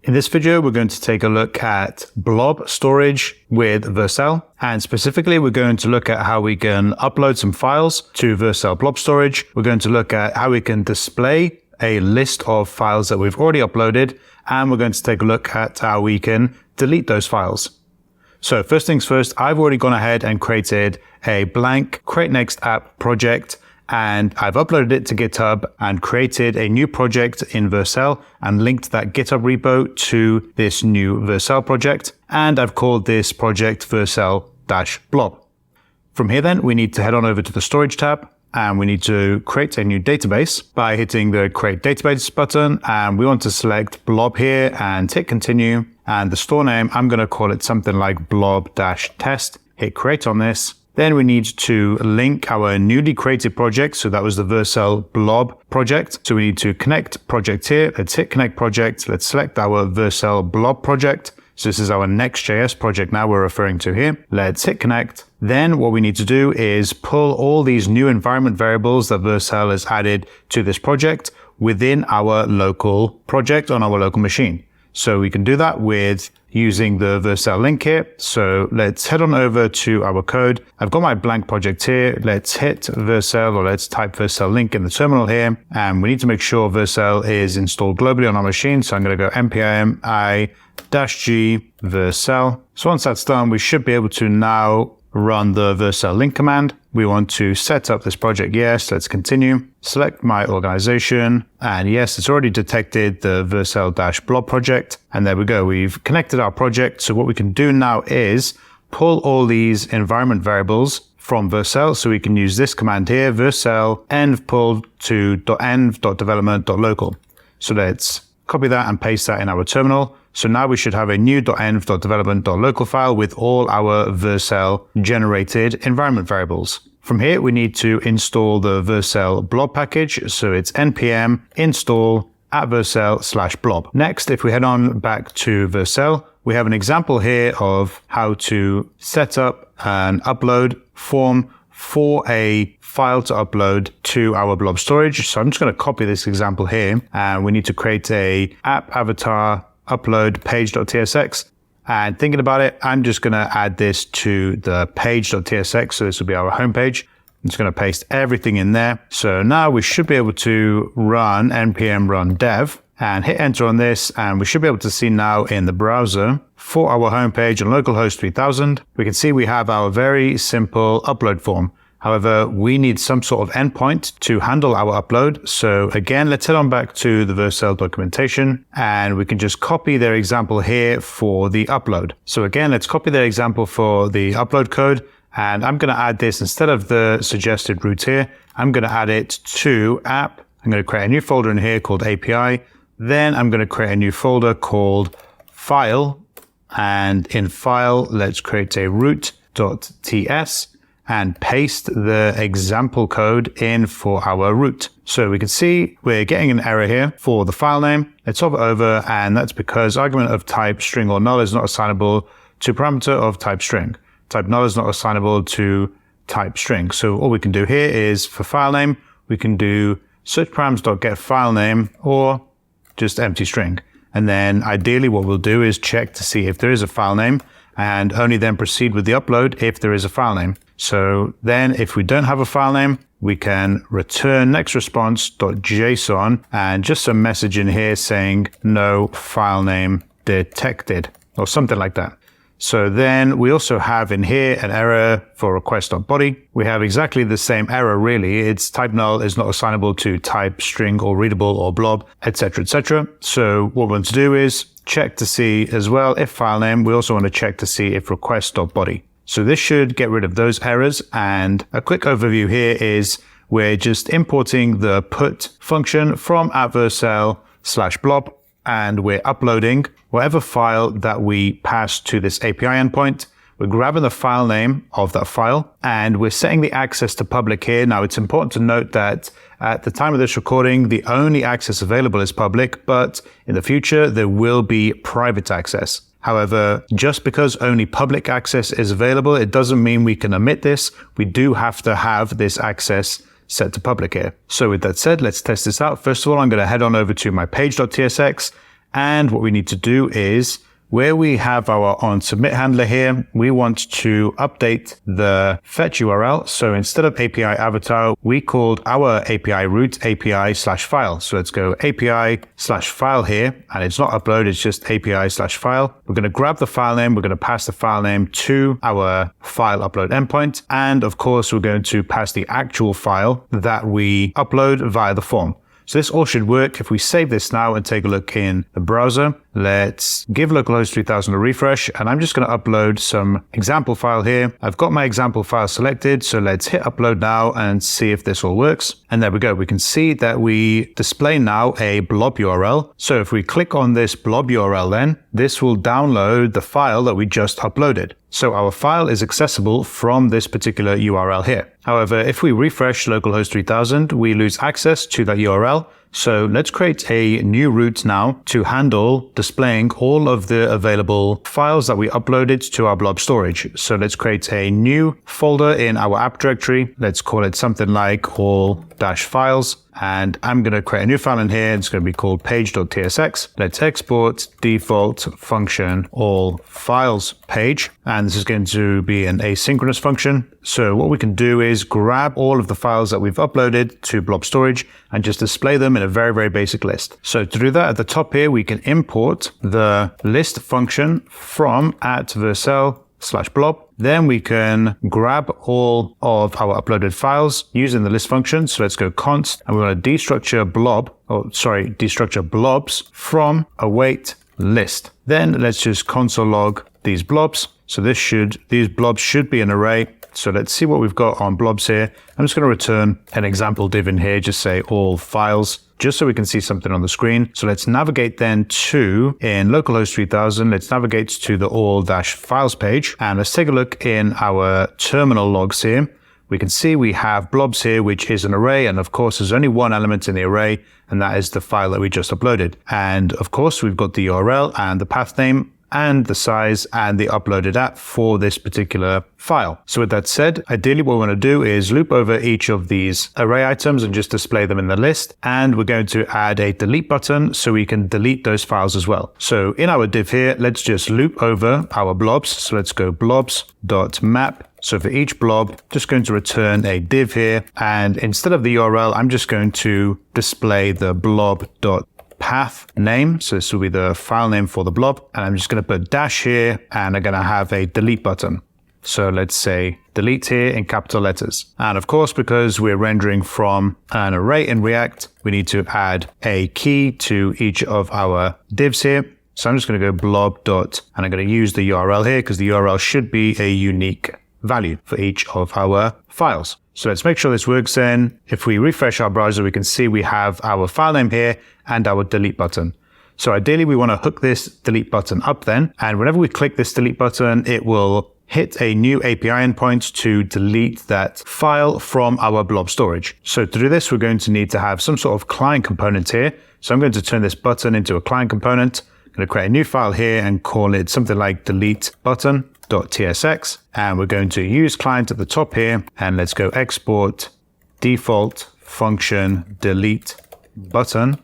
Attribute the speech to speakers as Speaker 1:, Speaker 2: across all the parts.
Speaker 1: In this video, we're going to take a look at blob storage with Vercel. And specifically, we're going to look at how we can upload some files to Vercel blob storage. We're going to look at how we can display a list of files that we've already uploaded. And we're going to take a look at how we can delete those files. So first things first, I've already gone ahead and created a blank Create Next app project, and I've uploaded it to GitHub and created a new project in Vercel and linked that GitHub repo to this new Vercel project. And I've called this project Vercel-blob. From here then, we need to head on over to the storage tab and we need to create a new database by hitting the Create Database button. And we want to select blob here and hit continue. And the store name, I'm going to call it something like blob-test. Hit create on this. Then we need to link our newly created project. So that was the Vercel blob project. So we need to connect project here. Let's hit connect project. Let's select our Vercel blob project. So this is our Next.js project now we're referring to here. Let's hit connect. Then what we need to do is pull all these new environment variables that Vercel has added to this project within our local project on our local machine. So we can do that with using the Vercel link here. So let's head on over to our code. I've got my blank project here. Let's hit Vercel, or let's type Vercel link in the terminal here. And we need to make sure Vercel is installed globally on our machine. So I'm going to go npm i-g Vercel. So once that's done, we should be able to now run the Vercel link command. We want to set up this project. Yes, let's continue. Select my organization. And yes, it's already detected the Vercel-blob project. And there we go. We've connected our project. So what we can do now is pull all these environment variables from Vercel. So we can use this command here, Vercel env pull to .env.development.local. So let's copy that and paste that in our terminal. So now we should have a new .env.development.local file with all our Vercel generated environment variables. From here, we need to install the Vercel blob package. So it's npm install @vercel/blob. Next, if we head on back to Vercel, we have an example here of how to set up an upload form for a file to upload to our blob storage. So I'm just going to copy this example here, and we need to create a app avatar upload page.tsx. And thinking about it, I'm just going to add this to the page.tsx. So this will be our homepage. I'm just going to paste everything in there. So now we should be able to run npm run dev and hit enter on this. And we should be able to see now in the browser for our homepage on localhost 3000, we can see we have our very simple upload form. However, we need some sort of endpoint to handle our upload. So again, let's head on back to the Vercel documentation and we can just copy their example here for the upload. So again, let's copy their example for the upload code. And I'm going to add this instead of the suggested route here. I'm going to add it to app. I'm going to create a new folder in here called API. Then I'm going to create a new folder called file. And in file, let's create a root.ts. and paste the example code in for our root. So we can see we're getting an error here for the file name. Let's hover over, and that's because argument of type string or null is not assignable to parameter of type string. Type null is not assignable to type string. So all we can do here is for file name, we can do search params.get file name or just empty string. And then ideally what we'll do is check to see if there is a file name and only then proceed with the upload if there is a file name. So then if we don't have a file name, we can return next response.json and just some message in here saying no file name detected or something like that. So then we also have in here an error for request.body. We have exactly the same error really. It's type null is not assignable to type string or readable or blob, etc., etc. So what we want to do is check to see as well if file name. We also want to check to see if request.body. So this should get rid of those errors. And a quick overview here is we're just importing the put function from @vercel/blob, and we're uploading whatever file that we pass to this API endpoint. We're grabbing the file name of that file and we're setting the access to public here. Now it's important to note that at the time of this recording, the only access available is public, but in the future there will be private access. However, just because only public access is available, it doesn't mean we can omit this. We do have to have this access set to public here. So with that said, let's test this out. First of all, I'm going to head on over to my page.tsx And what we need to do is, where we have our onSubmit handler here, we want to update the fetch URL. So instead of API avatar, we called our API root API/file. So let's go API/file here, and it's not upload, it's just API/file. We're going to grab the file name. We're going to pass the file name to our file upload endpoint. And of course, we're going to pass the actual file that we upload via the form. So this all should work. If we save this now and take a look in the browser, let's give localhost 3000 a refresh, and I'm just going to upload some example file here. I've got my example file selected, so let's hit upload now and see if this all works. And there we go. We can see that we display now a blob URL. So if we click on this blob URL, then this will download the file that we just uploaded. So our file is accessible from this particular URL here. However, if we refresh localhost 3000, we lose access to that URL. So let's create a new route now to handle displaying all of the available files that we uploaded to our blob storage. So let's create a new folder in our app directory. Let's call it something like all-files. And I'm going to create a new file in here. It's going to be called page.tsx. Let's export default function all files page. And this is going to be an asynchronous function. So what we can do is grab all of the files that we've uploaded to blob storage and just display them in a very, very basic list. So to do that, at the top here, we can import the list function from @Vercel/blob. Then we can grab all of our uploaded files using the list function. So let's go const, and we're going to destructure blobs from await list. Then let's just console log these blobs. So these blobs should be an array. So let's see what we've got on blobs here. I'm just going to return an example div in here, just say all files, just so we can see something on the screen. So let's navigate then to, in localhost 3000, let's navigate to the all-files page. And let's take a look in our terminal logs here. We can see we have blobs here, which is an array. And of course, there's only one element in the array, and that is the file that we just uploaded. And of course, we've got the URL and the path name and the size and the uploaded app for this particular file. So with that said, ideally what we want to do is loop over each of these array items and just display them in the list. And we're going to add a delete button so we can delete those files as well. So in our div here, let's just loop over our blobs. So let's go blobs.map. So for each blob, just going to return a div here. And instead of the URL, I'm just going to display the blob.path name. So this will be the file name for the blob. And I'm just going to put dash here, and I'm going to have a delete button. So let's say delete here in capital letters. And of course, because we're rendering from an array in React, we need to add a key to each of our divs here. So I'm just going to go blob dot, and I'm going to use the URL here because the URL should be a unique value for each of our files. So let's make sure this works then. If we refresh our browser, we can see we have our file name here and our delete button. So ideally, we want to hook this delete button up then. And whenever we click this delete button, it will hit a new API endpoint to delete that file from our blob storage. So to do this, we're going to need to have some sort of client component here. So I'm going to turn this button into a client component. I'm going to create a new file here and call it something like delete button.tsx. And we're going to use client at the top here. And let's go export default function delete button.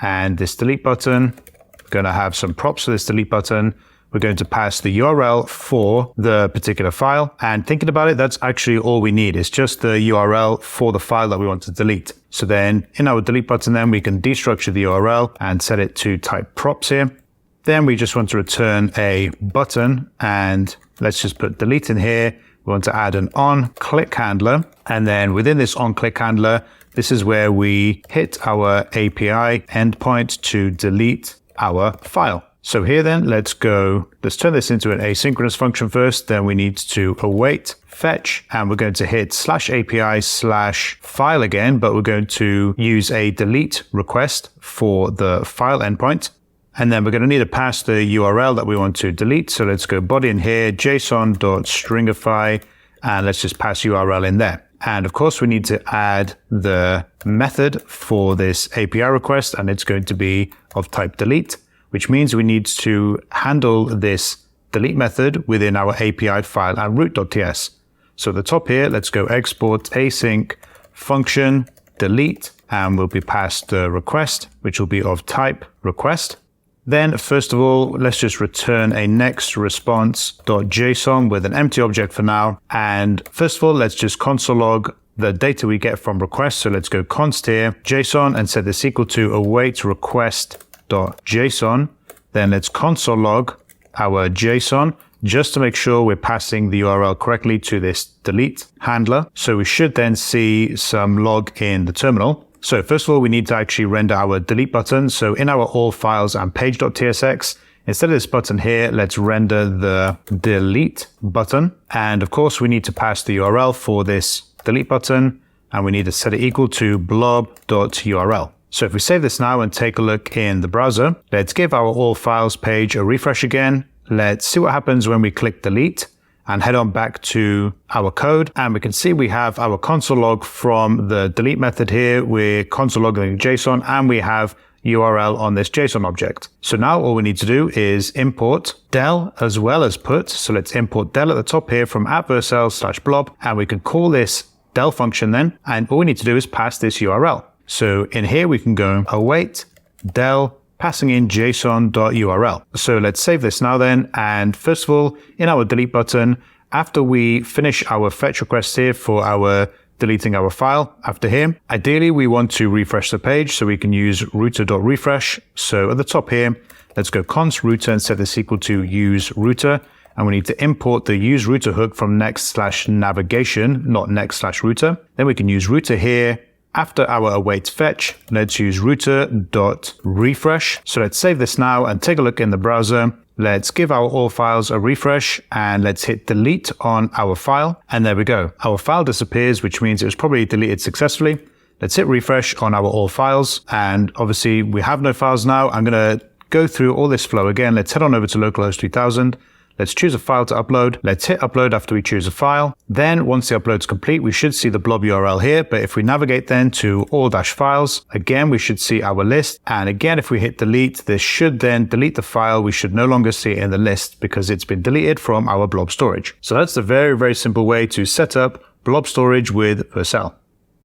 Speaker 1: And this delete button, we're going to have some props for this delete button. We're going to pass the URL for the particular file. And thinking about it, that's actually all we need. It's just the URL for the file that we want to delete. So then in our delete button, then we can destructure the URL and set it to type props here. Then we just want to return a button, and let's just put delete in here. We want to add an on-click handler. And then within this on-click handler, this is where we hit our API endpoint to delete our file. So here then, let's turn this into an asynchronous function first. Then we need to await fetch, and we're going to hit /API/file again, but we're going to use a delete request for the file endpoint. And then we're going to need to pass the URL that we want to delete. So let's go body in here, json.stringify, and let's just pass URL in there. And of course, we need to add the method for this API request, and it's going to be of type delete, which means we need to handle this delete method within our API file and root.ts. So at the top here, let's go export async function delete, and we'll be passed the request, which will be of type request. Then first of all, let's just return a next response.json with an empty object for now. And first of all, let's just console log the data we get from request. So let's go const here, JSON, and set this equal to await request.json. Then let's console log our JSON just to make sure we're passing the URL correctly to this delete handler. So we should then see some log in the terminal. So first of all, we need to actually render our delete button. So in our all files and page.tsx, instead of this button here, let's render the delete button. And of course, we need to pass the URL for this delete button, and we need to set it equal to blob.url. So if we save this now and take a look in the browser, let's give our all files page a refresh again. Let's see what happens when we click delete and head on back to our code. And we can see we have our console log from the delete method here. We're console logging JSON and we have URL on this JSON object. So now all we need to do is import del as well as put. So let's import del at the top here from @vercel/blob, and we can call this del function then. And all we need to do is pass this URL. So in here we can go await del passing in json.url. So let's save this now then. And first of all, in our delete button, after we finish our fetch request here for our deleting our file, after here, ideally we want to refresh the page, so we can use router.refresh. So at the top here, let's go const router and set this equal to use router. And we need to import the use router hook from next/navigation, not next/router. Then we can use router here. After our await fetch, let's use router.refresh. So let's save this now and take a look in the browser. Let's give our all files a refresh and let's hit delete on our file. And there we go. Our file disappears, which means it was probably deleted successfully. Let's hit refresh on our all files. And obviously we have no files now. I'm going to go through all this flow again. Let's head on over to localhost 3000. Let's choose a file to upload. Let's hit upload after we choose a file. Then once the upload's complete, we should see the blob URL here. But if we navigate then to all-files, again, we should see our list. And again, if we hit delete, this should then delete the file. We should no longer see it in the list because it's been deleted from our blob storage. So that's a very, very simple way to set up blob storage with Vercel.